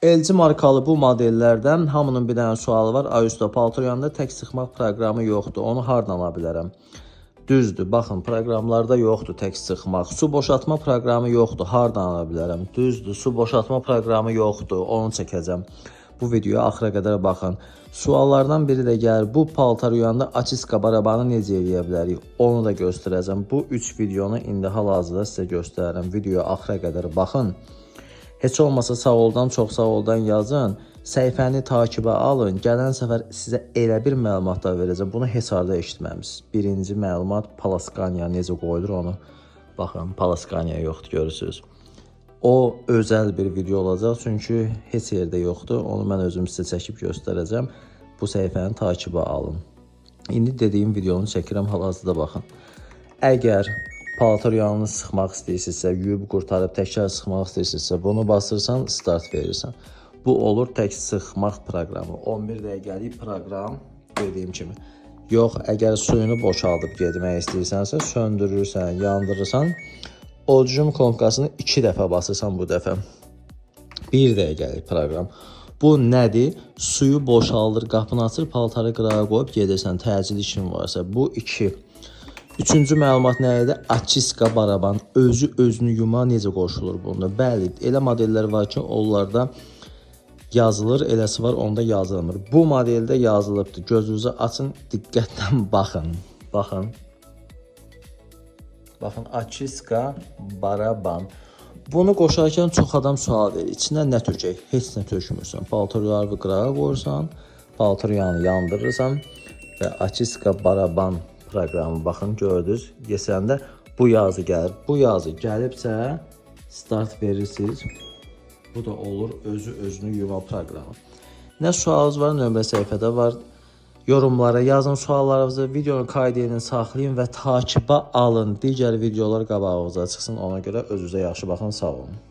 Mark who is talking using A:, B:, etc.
A: LG markalı bu modellərdən hamının bir dənə sualı var. Ay usta, paltar yanında tək sıxmaq proqramı yoxdur. Onu hardan ala bilərəm? Düzdür. Baxın, proqramlarda yoxdur tək sıxmaq. Su boşaltma proqramı yoxdur. Hardan ala bilərəm? Düzdür. Su boşaltma proqramı yoxdur. Onu çəkəcəm. Bu videoya axıra qədər baxın. Suallardan biri də gəlir. Bu paltar yanında açiska barabanı necə eləyə bilərik? Onu da göstərəcəm. Bu 3 videonu indi hal-hazırda sizə göstərirəm. Videoya axıra qədər baxın. Heç olmasa sağ oldan, çox sağ oldan yazın. Səhifəni takibə alın. Gələn səfər sizə elə bir məlumatlar verəcəm. Bunu heç harda eşitməmisiniz. Birinci məlumat Palaskania necə qoyulur onu. Baxın, Palaskania yoxdur, görürsünüz. O özəl bir video olacaq. Çünki heç yerdə yoxdur. Onu mən özüm sizə çəkib göstərəcəm. Bu səhifəni takibə alın. İndi dediyim videonu çəkirəm, hal-hazırda baxın. Əgər paltar yağını sıxmaq istəyirsinizsə, yuyub qurtarıb təkrar sıxmaq istəyirsinizsə, bunu basırsan, start verirsən. Bu olur tək sıxmaq proqramı. 11 dəqiqəlik proqram dediyim kimi. Yox, əgər suyunu boşaldıb getmək istəyirsənsə, söndürürsən, yandırırsan, odcum knopkasını 2 dəfə basırsan bu dəfə. 1 dəqiqəlik proqram. Bu nədir? Suyu boşaldır, qapını açır, paltarı qırağa qoyub gedirsən, təcil işin varsa. Bu 2. Üçüncü məlumat nə idi? Açiska baraban özünü yuma necə qoşulur bunda? Bəli, elə modellər var ki, onlarda yazılır, eləsi var, onda yazılmır. Bu modeldə yazılıbdır. Gözünüzü açın, diqqətlə baxın. Baxın. Baxın, açiska baraban. Bunu qoşarkən çox adam sual verir. İçindən nə tökək? Heç nə tökmürsən. Paltar yağını qırağa qoyursan, paltar yağını yandırırsan və açiska baraban proqramı baxın, gördünüz. Yesəndə bu yazı gəlir. Bu yazı gəlibsə start verirsiniz. Bu da olur özünü yuma proqramı. Nə sualınız var, nömrə səhifədə var. Yorumlara yazın suallarınızı, videonu kaydedin, saxlayın və takibə alın. Digər videolar qabağınıza çıxsın. Ona görə özünüzə yaxşı baxın, sağ olun.